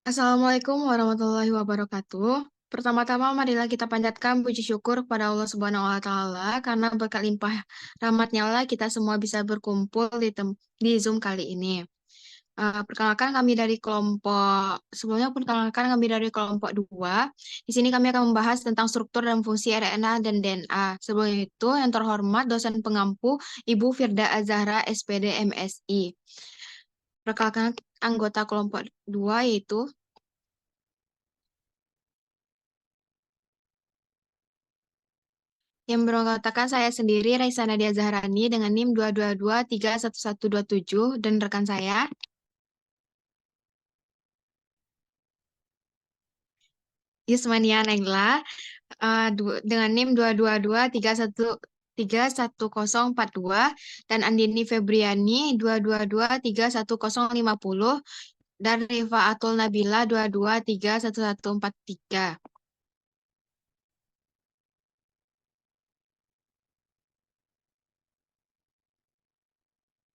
Assalamualaikum warahmatullahi wabarakatuh. Pertama-tama, marilah kita panjatkan puji syukur kepada Allah Subhanahu wa Ta'ala, karena berkat limpah rahmat-Nya lah kita semua bisa berkumpul di Zoom kali ini. Perkenalkan kami dari perkenalkan kami dari kelompok 2. Di sini kami akan membahas tentang struktur dan fungsi RNA dan DNA. Sebelum itu, yang terhormat dosen pengampu Ibu Firda Azahra, SPD MSI. Perkenalkan anggota kelompok 2 yaitu yang beranggotakan saya sendiri, Raisa Nadia Zahrani, dengan NIM 222311127, dan rekan saya, Yusmania Naila, dengan NIM 222311042, dan Andini Febriani 222311050, dan Rifaatul Nabila 2231143.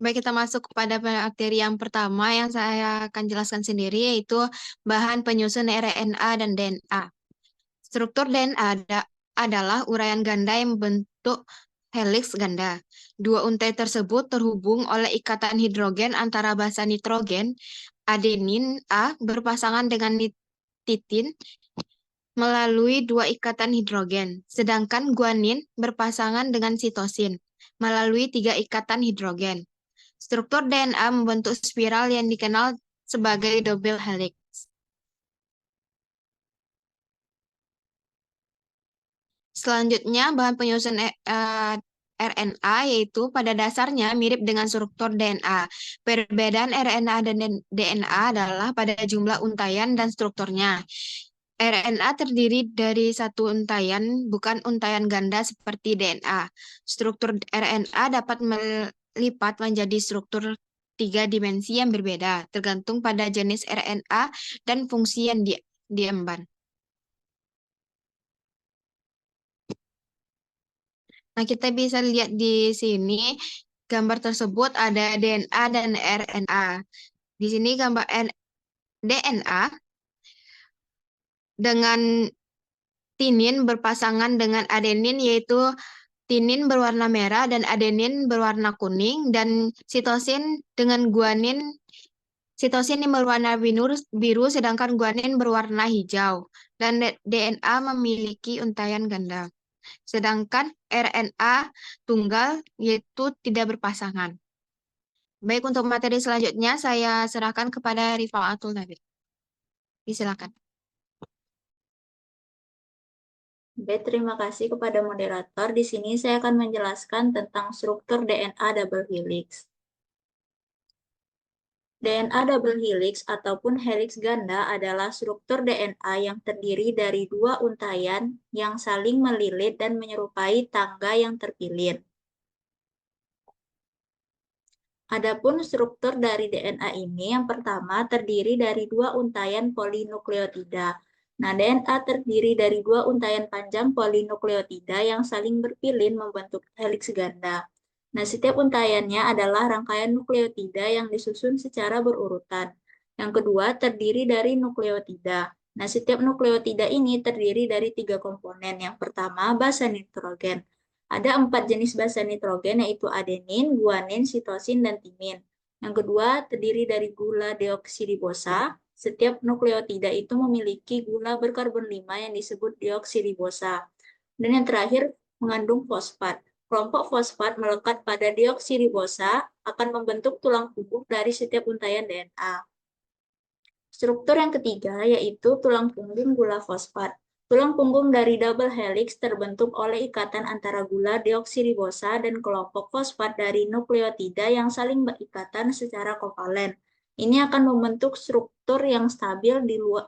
Baik, kita masuk kepada materi yang pertama yang saya akan jelaskan sendiri, yaitu bahan penyusun RNA dan DNA. Struktur DNA adalah uraian ganda yang membentuk heliks ganda. Dua untai tersebut terhubung oleh ikatan hidrogen antara basa nitrogen, adenin A, berpasangan dengan titin melalui dua ikatan hidrogen, sedangkan guanin berpasangan dengan sitosin melalui tiga ikatan hidrogen. Struktur DNA membentuk spiral yang dikenal sebagai double helix. Selanjutnya, bahan penyusun RNA yaitu pada dasarnya mirip dengan struktur DNA. Perbedaan RNA dan DNA adalah pada jumlah untaian dan strukturnya. RNA terdiri dari satu untaian, bukan untaian ganda seperti DNA. Struktur RNA dapat melipat menjadi struktur tiga dimensi yang berbeda, tergantung pada jenis RNA dan fungsi yang diemban. Nah, kita bisa lihat di sini gambar tersebut ada DNA dan RNA. Di sini gambar DNA dengan tinin berpasangan dengan adenin, yaitu tinin berwarna merah dan adenin berwarna kuning, dan sitosin dengan guanin, sitosin yang berwarna biru sedangkan guanin berwarna hijau. Dan DNA memiliki untaian ganda. Sedangkan RNA tunggal yaitu tidak berpasangan. Baik, untuk materi selanjutnya saya serahkan kepada Rifaatul Nabil. Silakan. Baik, terima kasih kepada moderator. Di sini saya akan menjelaskan tentang struktur DNA double helix. DNA double helix ataupun helix ganda adalah struktur DNA yang terdiri dari dua untaian yang saling melilit dan menyerupai tangga yang terpilin. Adapun struktur dari DNA ini yang pertama terdiri dari dua untaian polinukleotida. Nah, DNA terdiri dari dua untaian panjang polinukleotida yang saling berpilin membentuk heliks ganda. Nah, setiap untaiannya adalah rangkaian nukleotida yang disusun secara berurutan. Yang kedua terdiri dari nukleotida. Nah, setiap nukleotida ini terdiri dari tiga komponen. Yang pertama, basa nitrogen. Ada 4 jenis basa nitrogen, yaitu adenin, guanin, sitosin, dan timin. Yang kedua, terdiri dari gula deoksiribosa. Setiap nukleotida itu memiliki gula berkarbon 5 yang disebut deoksiribosa. Dan yang terakhir, mengandung fosfat. Kelompok fosfat melekat pada deoksiribosa akan membentuk tulang punggung dari setiap untaian DNA. Struktur yang ketiga yaitu tulang punggung gula fosfat. Tulang punggung dari double helix terbentuk oleh ikatan antara gula deoksiribosa dan kelompok fosfat dari nukleotida yang saling berikatan secara kovalen. Ini akan membentuk struktur yang stabil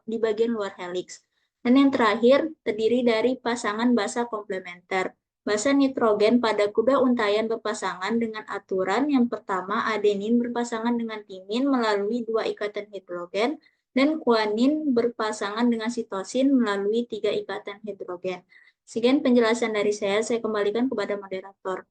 di bagian luar helix. Dan yang terakhir terdiri dari pasangan basa komplementer. Basa nitrogen pada kuda untaian berpasangan dengan aturan yang pertama adenin berpasangan dengan timin melalui dua ikatan hidrogen, dan guanin berpasangan dengan sitosin melalui tiga ikatan hidrogen. Sekian penjelasan dari saya kembalikan kepada moderator.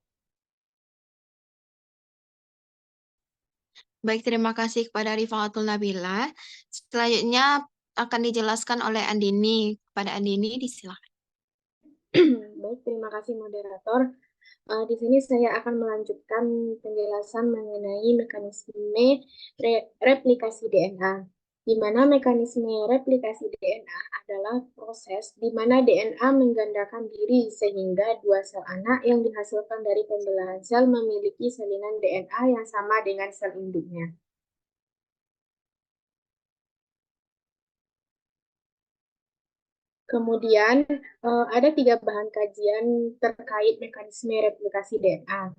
Baik, terima kasih kepada Rifaatul Nabila. Selanjutnya, akan dijelaskan oleh Andini. Kepada Andini, disilakan. Baik, terima kasih moderator. Di sini saya akan melanjutkan penjelasan mengenai mekanisme replikasi DNA, di mana mekanisme replikasi DNA adalah proses di mana DNA menggandakan diri sehingga dua sel anak yang dihasilkan dari pembelahan sel memiliki salinan DNA yang sama dengan sel induknya. Kemudian ada 3 bahan kajian terkait mekanisme replikasi DNA,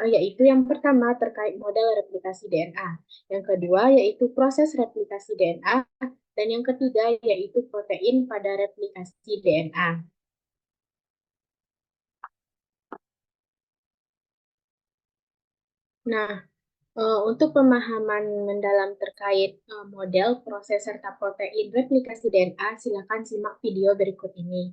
yaitu yang pertama terkait model replikasi DNA, yang kedua yaitu proses replikasi DNA, dan yang ketiga yaitu protein pada replikasi DNA. Nah, untuk pemahaman mendalam terkait model, proses, serta protein replikasi DNA, silakan simak video berikut ini.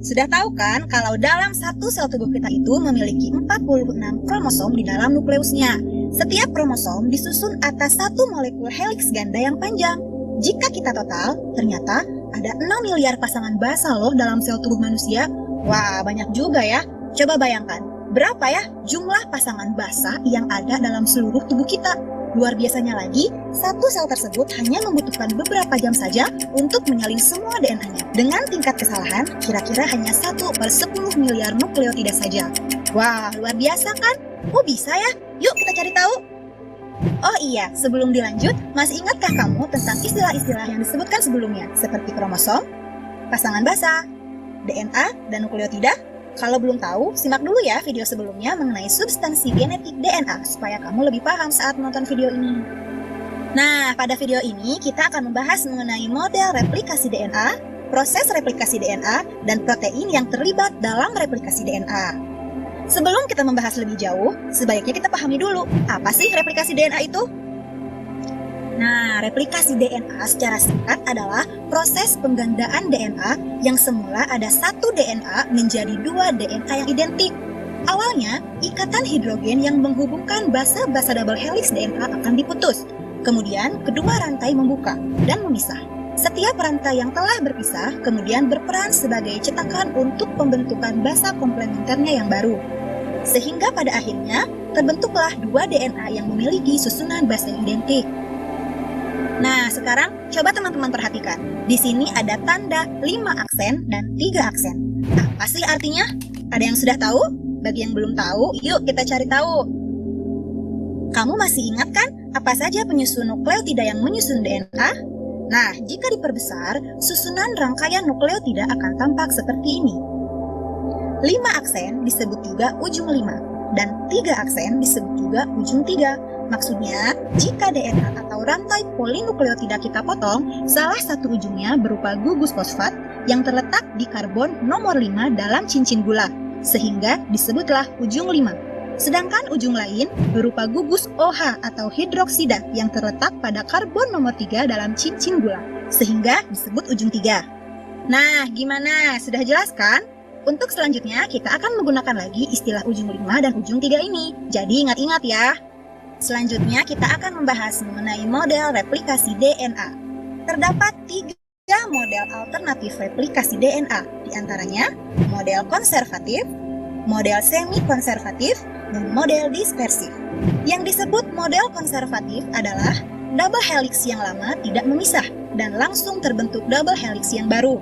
Sudah tahu kan kalau dalam satu sel tubuh kita itu memiliki 46 kromosom di dalam nukleusnya. Setiap kromosom disusun atas satu molekul heliks ganda yang panjang. Jika kita total, ternyata ada 6 miliar pasangan basa loh dalam sel tubuh manusia. Wah, banyak juga ya. Coba bayangkan, berapa ya jumlah pasangan basa yang ada dalam seluruh tubuh kita? Luar biasanya lagi, satu sel tersebut hanya membutuhkan beberapa jam saja untuk menyalin semua DNA-nya. Dengan tingkat kesalahan, kira-kira hanya 1/10 miliar nukleotida saja. Wah, luar biasa kan? Oh bisa ya? Yuk kita cari tahu. Oh iya, sebelum dilanjut, masih ingatkah kamu tentang istilah-istilah yang disebutkan sebelumnya? Seperti kromosom, pasangan basa, DNA, dan nukleotida? Kalau belum tahu, simak dulu ya video sebelumnya mengenai substansi genetik DNA supaya kamu lebih paham saat menonton video ini. Nah, pada video ini kita akan membahas mengenai model replikasi DNA, proses replikasi DNA, dan protein yang terlibat dalam replikasi DNA. Sebelum kita membahas lebih jauh, sebaiknya kita pahami dulu, apa sih replikasi DNA itu? Nah, replikasi DNA secara singkat adalah proses penggandaan DNA yang semula ada satu DNA menjadi 2 DNA yang identik. Awalnya, ikatan hidrogen yang menghubungkan basa-basa double helix DNA akan diputus. Kemudian, kedua rantai membuka dan memisah. Setiap rantai yang telah berpisah kemudian berperan sebagai cetakan untuk pembentukan basa komplementernya yang baru. Sehingga pada akhirnya, terbentuklah 2 DNA yang memiliki susunan basa yang identik. Nah, sekarang coba teman-teman perhatikan. Di sini ada tanda 5 aksen dan 3 aksen. Apa sih artinya? Ada yang sudah tahu? Bagi yang belum tahu, yuk kita cari tahu. Kamu masih ingat kan apa saja penyusun nukleotida yang menyusun DNA? Nah, jika diperbesar, susunan rangkaian nukleotida akan tampak seperti ini. 5 aksen disebut juga ujung 5, dan 3 aksen disebut juga ujung 3. Maksudnya, jika DNA atau rantai polinukleotida kita potong, salah satu ujungnya berupa gugus fosfat yang terletak di karbon nomor 5 dalam cincin gula, sehingga disebutlah ujung 5. Sedangkan ujung lain berupa gugus OH atau hidroksida yang terletak pada karbon nomor 3 dalam cincin gula, sehingga disebut ujung 3. Nah, gimana? Sudah jelas kan? Untuk selanjutnya, kita akan menggunakan lagi istilah ujung 5 dan ujung 3 ini. Jadi ingat-ingat ya. Selanjutnya kita akan membahas mengenai model replikasi DNA. Terdapat 3 model alternatif replikasi DNA, di antaranya model konservatif, model semi-konservatif, dan model dispersif. Yang disebut model konservatif adalah double helix yang lama tidak memisah dan langsung terbentuk double helix yang baru.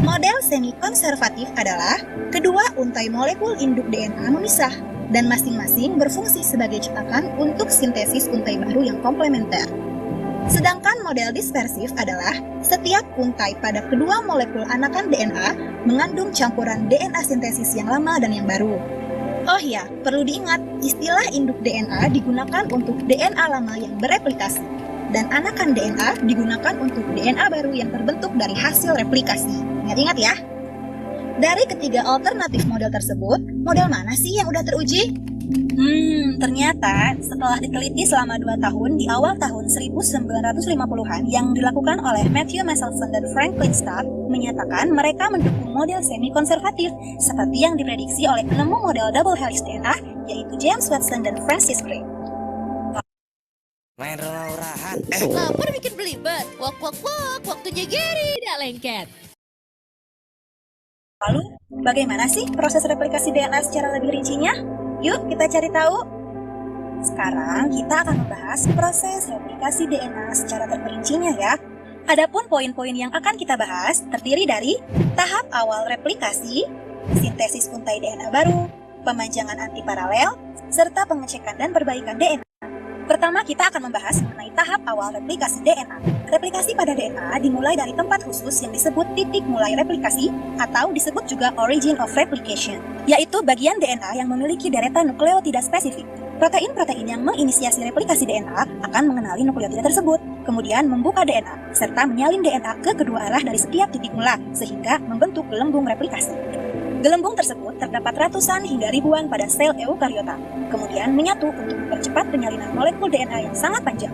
Model semi-konservatif adalah kedua untai molekul induk DNA memisah dan masing-masing berfungsi sebagai cetakan untuk sintesis untai baru yang komplementer. Sedangkan model dispersif adalah setiap untai pada kedua molekul anakan DNA mengandung campuran DNA sintesis yang lama dan yang baru. Oh ya, perlu diingat, istilah induk DNA digunakan untuk DNA lama yang bereplikasi, dan anakan DNA digunakan untuk DNA baru yang terbentuk dari hasil replikasi. Ingat-ingat ya. Dari ketiga alternatif model tersebut, model mana sih yang udah teruji? Ternyata setelah diteliti selama 2 tahun di awal tahun 1950-an yang dilakukan oleh Matthew Meselson dan Franklin Stark menyatakan mereka mendukung model semi-konservatif seperti yang diprediksi oleh penemu model double helix DNA yaitu James Watson dan Francis Crick. makan. Lapar bikin belibet. Wak wak wak, waktunya Gary tidak lengket. Lalu, bagaimana sih proses replikasi DNA secara lebih rincinya? Yuk kita cari tahu. Sekarang kita akan membahas proses replikasi DNA secara terperincinya ya. Adapun poin-poin yang akan kita bahas terdiri dari tahap awal replikasi, sintesis untai DNA baru, pemanjangan antiparalel, serta pengecekan dan perbaikan DNA. Pertama, kita akan membahas mengenai tahap awal replikasi DNA. Replikasi pada DNA dimulai dari tempat khusus yang disebut titik mulai replikasi atau disebut juga origin of replication, yaitu bagian DNA yang memiliki deretan nukleotida spesifik. Protein-protein yang menginisiasi replikasi DNA akan mengenali nukleotida tersebut, kemudian membuka DNA, serta menyalin DNA ke kedua arah dari setiap titik mula, sehingga membentuk gelembung replikasi. Gelembung tersebut terdapat ratusan hingga ribuan pada sel eukariota, kemudian menyatu untuk mempercepat penyalinan molekul DNA yang sangat panjang.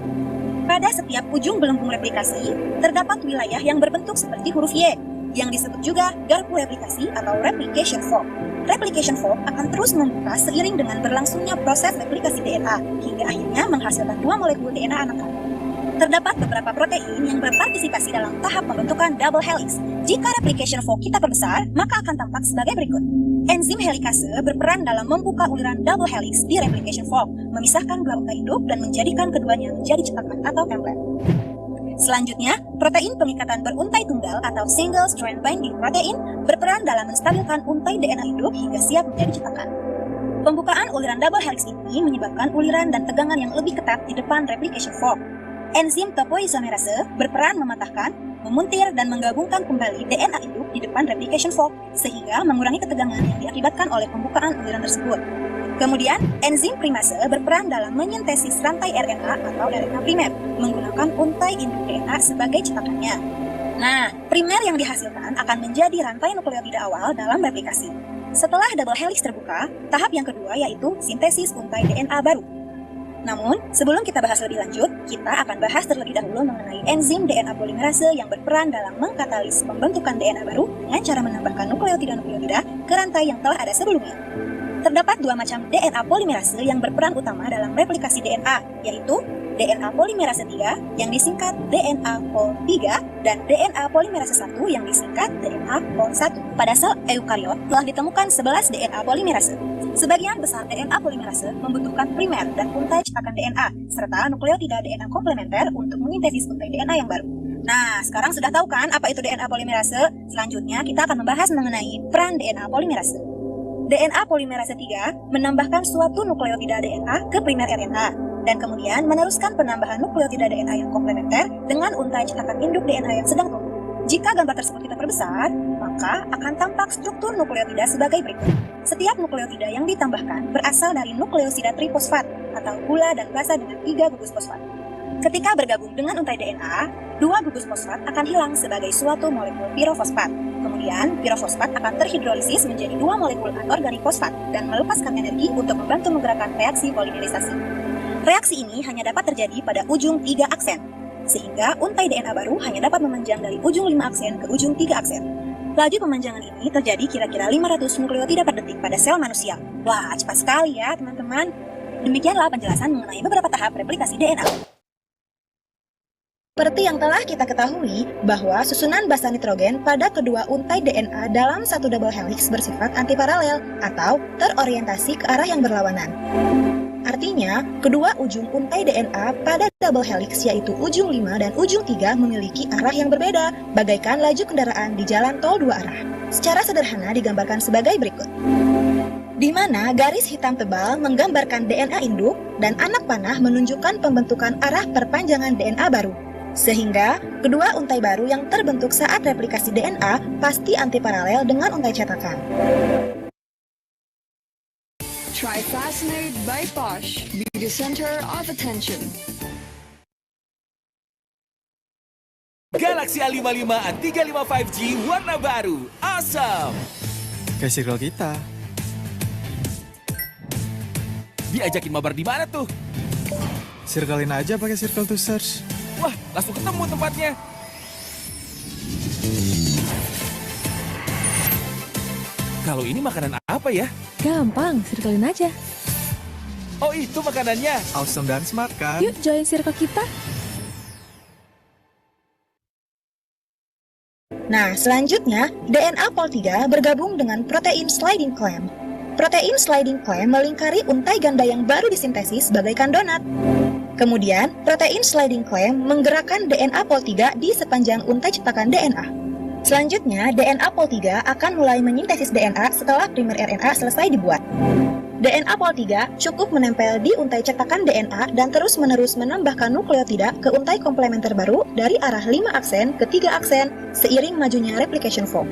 Pada setiap ujung gelembung replikasi, terdapat wilayah yang berbentuk seperti huruf Y, yang disebut juga garpu replikasi atau replication fork. Replication fork akan terus membuka seiring dengan berlangsungnya proses replikasi DNA, hingga akhirnya menghasilkan dua molekul DNA anakan. Terdapat beberapa protein yang berpartisipasi dalam tahap pembentukan double helix. Jika replication fork kita perbesar, maka akan tampak sebagai berikut. Enzim helikase berperan dalam membuka uliran double helix di replication fork, memisahkan dua untai induk dan menjadikan keduanya menjadi cetakan atau template. Selanjutnya, protein pengikatan beruntai tunggal atau single strand binding protein berperan dalam menstabilkan untai DNA induk hingga siap menjadi cetakan. Pembukaan uliran double helix ini menyebabkan uliran dan tegangan yang lebih ketat di depan replication fork. Enzim topoisomerase berperan mematahkan, memuntir, dan menggabungkan kembali DNA induk di depan replication fork sehingga mengurangi ketegangan yang diakibatkan oleh pembukaan uliran tersebut. Kemudian, enzim primase berperan dalam menyintesis rantai RNA atau RNA primer menggunakan untai induk DNA sebagai cetakannya. Nah, primer yang dihasilkan akan menjadi rantai nukleotida awal dalam replikasi. Setelah double helix terbuka, tahap yang kedua yaitu sintesis untai DNA baru. Namun, sebelum kita bahas lebih lanjut, kita akan bahas terlebih dahulu mengenai enzim DNA polimerase yang berperan dalam mengkatalis pembentukan DNA baru dengan cara menambahkan nukleotida-nukleotida ke rantai yang telah ada sebelumnya. Terdapat dua macam DNA polimerase yang berperan utama dalam replikasi DNA, yaitu DNA polimerase 3 yang disingkat DNA pol 3 dan DNA polimerase 1 yang disingkat DNA pol 1. Pada sel eukariot telah ditemukan 11 DNA polimerase. Sebagian besar DNA polimerase membutuhkan primer dan untai cetakan DNA, serta nukleotida DNA komplementer untuk mengintesis untai DNA yang baru. Nah, sekarang sudah tahu kan apa itu DNA polimerase? Selanjutnya kita akan membahas mengenai peran DNA polimerase. DNA polimerase 3 menambahkan suatu nukleotida DNA ke primer RNA, dan kemudian meneruskan penambahan nukleotida DNA yang komplementer dengan untai cetakan induk DNA yang sedang tumbuh. Jika gambar tersebut kita perbesar, maka akan tampak struktur nukleotida sebagai berikut. Setiap nukleotida yang ditambahkan berasal dari nukleosida trifosfat atau gula dan basa dengan 3 gugus fosfat. Ketika bergabung dengan untai DNA, 2 gugus fosfat akan hilang sebagai suatu molekul pirofosfat. Kemudian, pirofosfat akan terhidrolisis menjadi 2 molekul anorganik fosfat dan melepaskan energi untuk membantu menggerakkan reaksi polimerisasi. Reaksi ini hanya dapat terjadi pada ujung 3 aksen, sehingga untai DNA baru hanya dapat memanjang dari ujung 5 aksen ke ujung 3 aksen. Laju pemanjangan ini terjadi kira-kira 500 nukleotida per detik pada sel manusia. Wah, cepat sekali ya teman-teman. Demikianlah penjelasan mengenai beberapa tahap replikasi DNA. Seperti yang telah kita ketahui bahwa susunan basa nitrogen pada kedua untai DNA dalam satu double helix bersifat antiparalel atau terorientasi ke arah yang berlawanan. Artinya, kedua ujung untai DNA pada double helix yaitu ujung 5 dan ujung 3 memiliki arah yang berbeda, bagaikan laju kendaraan di jalan tol 2 arah. Secara sederhana digambarkan sebagai berikut. Di mana garis hitam tebal menggambarkan DNA induk dan anak panah menunjukkan pembentukan arah perpanjangan DNA baru. Sehingga, kedua untai baru yang terbentuk saat replikasi DNA pasti antiparalel dengan untai cetakan. Trifascinate by Bosch, be the center of attention. Galaxy A55 A35 5G warna baru, awesome! Kayak circle kita. Diajakin mabar di mana tuh? Circlein aja pakai circle to search. Wah, langsung ketemu tempatnya. Kalau ini makanan apa ya? Gampang, circlein aja. Oh, itu makanannya. Awesome dan smart kan? Yuk join circle kita. Nah, selanjutnya, DNA pol 3 bergabung dengan protein sliding clamp. Protein sliding clamp melingkari untai ganda yang baru disintesis bagaikan donat. Kemudian, protein sliding clamp menggerakkan DNA pol 3 di sepanjang untai cetakan DNA. Selanjutnya, DNA pol 3 akan mulai menyintesis DNA setelah primer RNA selesai dibuat. DNA pol 3 cukup menempel di untai cetakan DNA dan terus-menerus menambahkan nukleotida ke untai komplementer baru dari arah 5 aksen ke 3 aksen seiring majunya replication fork.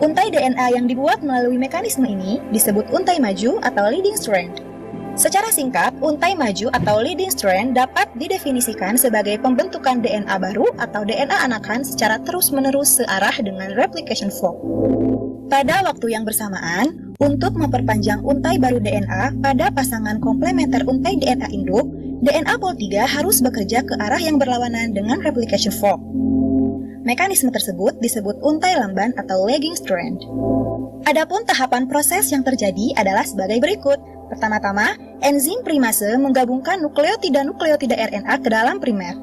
Untai DNA yang dibuat melalui mekanisme ini disebut untai maju atau leading strand. Secara singkat, untai maju atau leading strand dapat didefinisikan sebagai pembentukan DNA baru atau DNA anakan secara terus-menerus searah dengan replication fork. Pada waktu yang bersamaan, untuk memperpanjang untai baru DNA pada pasangan komplementer untai DNA induk, DNA pol 3 harus bekerja ke arah yang berlawanan dengan replication fork. Mekanisme tersebut disebut untai lamban atau lagging strand. Adapun tahapan proses yang terjadi adalah sebagai berikut. Pertama-tama, enzim primase menggabungkan nukleotida-nukleotida RNA ke dalam primer.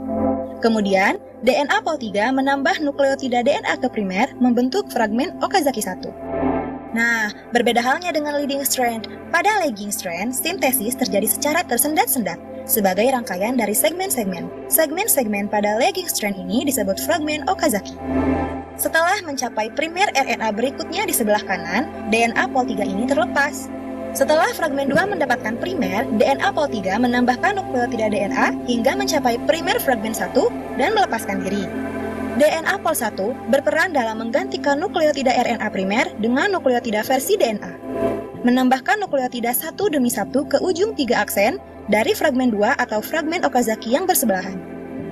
Kemudian, DNA pol 3 menambah nukleotida DNA ke primer membentuk fragmen Okazaki 1. Nah, berbeda halnya dengan leading strand. Pada lagging strand, sintesis terjadi secara tersendat-sendat sebagai rangkaian dari segmen-segmen. Segmen-segmen pada lagging strand ini disebut fragmen Okazaki. Setelah mencapai primer RNA berikutnya di sebelah kanan, DNA pol 3 ini terlepas. Setelah fragmen 2 mendapatkan primer, DNA pol 3 menambahkan nukleotida DNA hingga mencapai primer fragmen 1 dan melepaskan diri. DNA pol 1 berperan dalam menggantikan nukleotida RNA primer dengan nukleotida versi DNA. Menambahkan nukleotida satu demi satu ke ujung 3 aksen dari fragmen 2 atau fragmen Okazaki yang bersebelahan.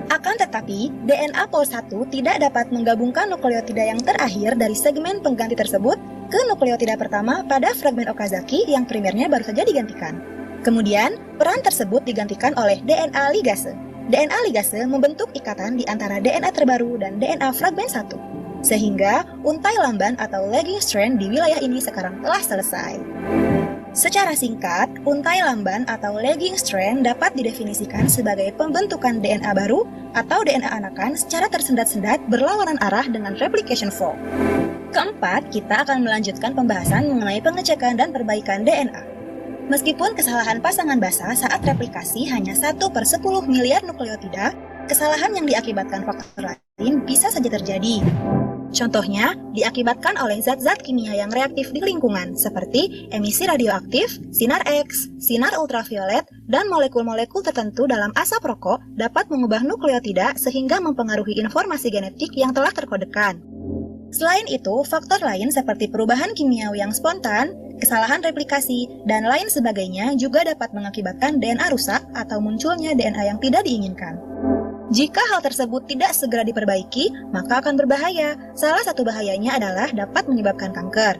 Akan tetapi, DNA pol 1 tidak dapat menggabungkan nukleotida yang terakhir dari segmen pengganti tersebut ke nukleotida pertama pada fragmen Okazaki yang primernya baru saja digantikan. Kemudian, peran tersebut digantikan oleh DNA ligase. DNA ligase membentuk ikatan di antara DNA terbaru dan DNA fragmen 1. Sehingga, untai lamban atau lagging strand di wilayah ini sekarang telah selesai. Secara singkat, untai lamban atau lagging strand dapat didefinisikan sebagai pembentukan DNA baru atau DNA anakan secara tersendat-sendat berlawanan arah dengan replication fork. Keempat, kita akan melanjutkan pembahasan mengenai pengecekan dan perbaikan DNA. Meskipun kesalahan pasangan basa saat replikasi hanya 1/10 miliar nukleotida, kesalahan yang diakibatkan faktor lain bisa saja terjadi. Contohnya, diakibatkan oleh zat-zat kimia yang reaktif di lingkungan, seperti emisi radioaktif, sinar X, sinar ultraviolet, dan molekul-molekul tertentu dalam asap rokok dapat mengubah nukleotida sehingga mempengaruhi informasi genetik yang telah terkodekan. Selain itu, faktor lain seperti perubahan kimiawi yang spontan, kesalahan replikasi, dan lain sebagainya juga dapat mengakibatkan DNA rusak atau munculnya DNA yang tidak diinginkan. Jika hal tersebut tidak segera diperbaiki, maka akan berbahaya. Salah satu bahayanya adalah dapat menyebabkan kanker.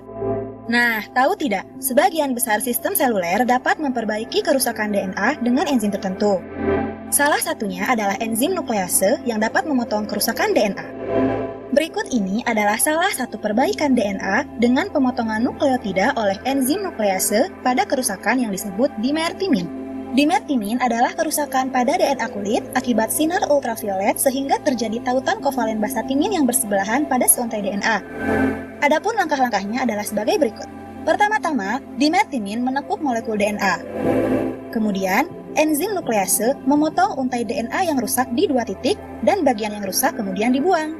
Nah, tahu tidak, sebagian besar sistem seluler dapat memperbaiki kerusakan DNA dengan enzim tertentu. Salah satunya adalah enzim nuklease yang dapat memotong kerusakan DNA. Berikut ini adalah salah satu perbaikan DNA dengan pemotongan nukleotida oleh enzim nuklease pada kerusakan yang disebut dimertimin. Dimertimin adalah kerusakan pada DNA kulit akibat sinar ultraviolet sehingga terjadi tautan kovalen basa timin yang bersebelahan pada seuntai DNA. Adapun langkah-langkahnya adalah sebagai berikut. Pertama-tama, dimertimin menekuk molekul DNA. Kemudian, enzim nuklease memotong untai DNA yang rusak di 2 titik dan bagian yang rusak kemudian dibuang.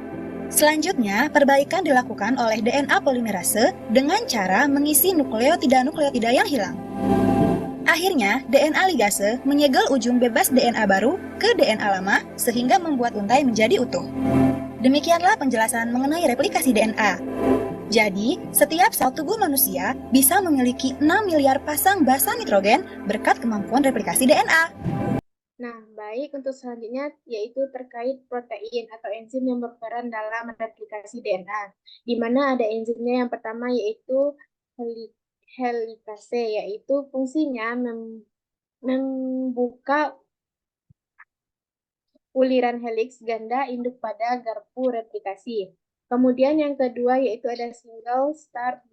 Selanjutnya, perbaikan dilakukan oleh DNA polimerase dengan cara mengisi nukleotida-nukleotida yang hilang. Akhirnya, DNA ligase menyegel ujung bebas DNA baru ke DNA lama sehingga membuat untai menjadi utuh. Demikianlah penjelasan mengenai replikasi DNA. Jadi, setiap sel tubuh manusia bisa memiliki 6 miliar pasang basa nitrogen berkat kemampuan replikasi DNA. Nah, baik untuk selanjutnya yaitu terkait protein atau enzim yang berperan dalam replikasi DNA. Di mana ada enzimnya yang pertama yaitu helikase, yaitu fungsinya membuka uliran heliks ganda induk pada garpu replikasi. Kemudian yang kedua yaitu ada single start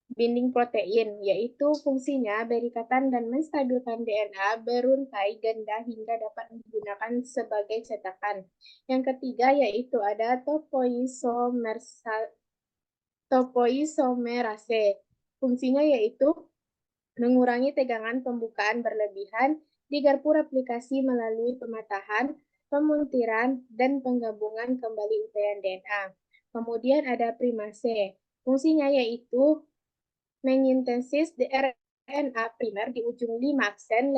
binding protein, yaitu fungsinya berikatan dan menstabilkan DNA beruntai ganda hingga dapat digunakan sebagai cetakan. Yang ketiga yaitu ada topoisomerase. Fungsinya yaitu mengurangi tegangan pembukaan berlebihan di garpu replikasi melalui pematahan, pemuntiran, dan penggabungan kembali untaian DNA. Kemudian ada primase. Fungsinya yaitu mengintesis RNA primer di ujung 5 aksen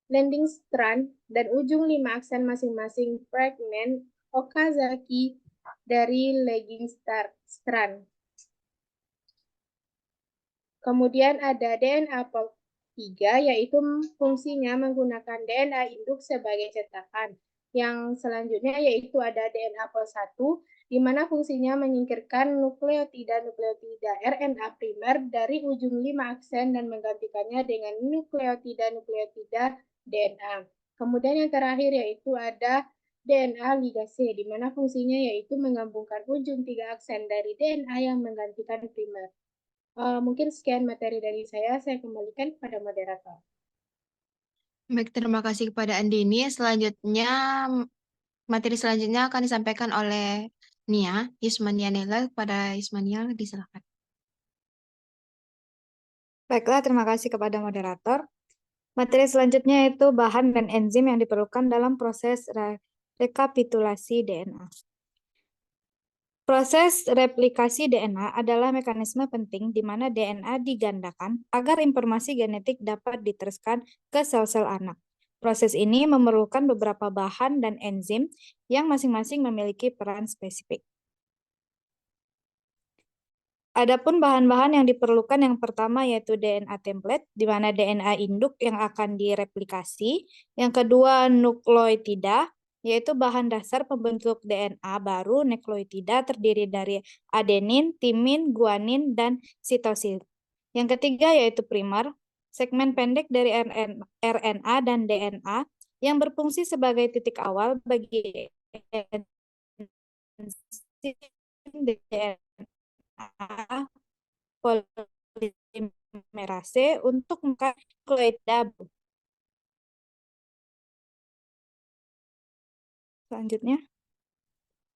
landing strand dan ujung 5 aksen masing-masing fragmen Okazaki dari lagging strand. Kemudian ada DNA pol 3, yaitu fungsinya menggunakan DNA induk sebagai cetakan. Yang selanjutnya yaitu ada DNA pol 1, di mana fungsinya menyingkirkan nukleotida RNA primer dari ujung 5 aksen dan menggantikannya dengan nukleotida DNA. Kemudian yang terakhir yaitu ada DNA ligase, di mana fungsinya yaitu menggabungkan ujung 3 aksen dari DNA yang menggantikan primer. Mungkin sekian materi dari saya kembalikan kepada moderator. Baik, terima kasih kepada Andini. Selanjutnya, materi selanjutnya akan disampaikan oleh Nia, Yusmania Nela. Kepada Yusmania, disilakan. Baiklah, terima kasih kepada moderator. Materi selanjutnya yaitu bahan dan enzim yang diperlukan dalam proses rekapitulasi DNA. Proses replikasi DNA adalah mekanisme penting di mana DNA digandakan agar informasi genetik dapat diteruskan ke sel-sel anak. Proses ini memerlukan beberapa bahan dan enzim yang masing-masing memiliki peran spesifik. Adapun bahan-bahan yang diperlukan yang pertama yaitu DNA template, di mana DNA induk yang akan direplikasi. Yang kedua, nukleotida, yaitu bahan dasar pembentuk DNA baru nukleotida terdiri dari adenin, timin, guanin, dan sitosin. Yang ketiga yaitu primer, segmen pendek dari RNA dan DNA yang berfungsi sebagai titik awal bagi enzim DNA polimerase untuk nukleotida.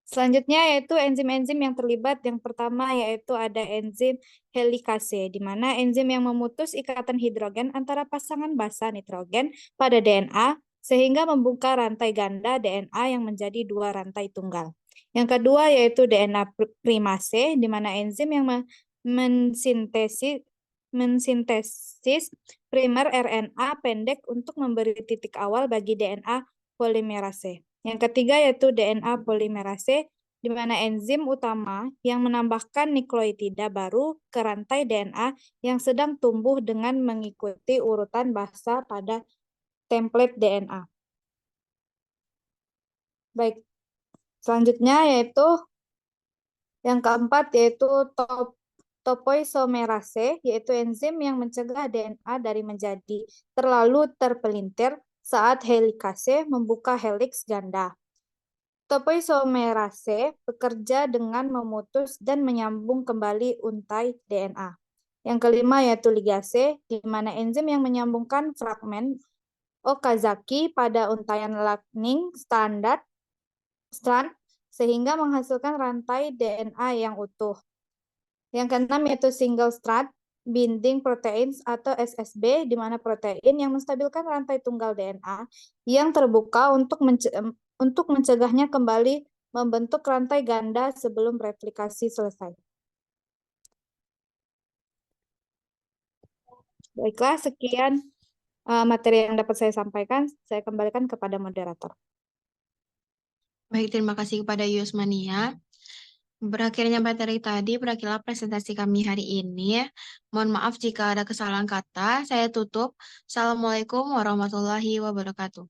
Selanjutnya yaitu enzim-enzim yang terlibat. Yang pertama yaitu ada enzim helikase, di mana enzim yang memutus ikatan hidrogen antara pasangan basa nitrogen pada DNA sehingga membuka rantai ganda DNA yang menjadi 2 rantai tunggal. Yang kedua yaitu DNA primase, di mana enzim yang mensintesis primer RNA pendek untuk memberi titik awal bagi DNA polimerase. Yang ketiga yaitu DNA polimerase, di mana enzim utama yang menambahkan nukleotida baru ke rantai DNA yang sedang tumbuh dengan mengikuti urutan basa pada template DNA. Baik, selanjutnya yaitu yang keempat yaitu topoisomerase, yaitu enzim yang mencegah DNA dari menjadi terlalu terpelintir saat helikase membuka heliks ganda. Topoisomerase bekerja dengan memutus dan menyambung kembali untai DNA. Yang kelima yaitu ligase, di mana enzim yang menyambungkan fragmen Okazaki pada untaian lightning strand sehingga menghasilkan rantai DNA yang utuh. Yang keenam yaitu single strand binding proteins atau SSB, di mana protein yang menstabilkan rantai tunggal DNA yang terbuka untuk mencegahnya kembali membentuk rantai ganda sebelum replikasi selesai. Baiklah, sekian materi yang dapat saya sampaikan. Saya kembalikan kepada moderator. Baik, terima kasih kepada Yusmania. Berakhirnya materi tadi, berakhirlah presentasi kami hari ini. Mohon maaf jika ada kesalahan kata. Saya tutup. Assalamualaikum warahmatullahi wabarakatuh.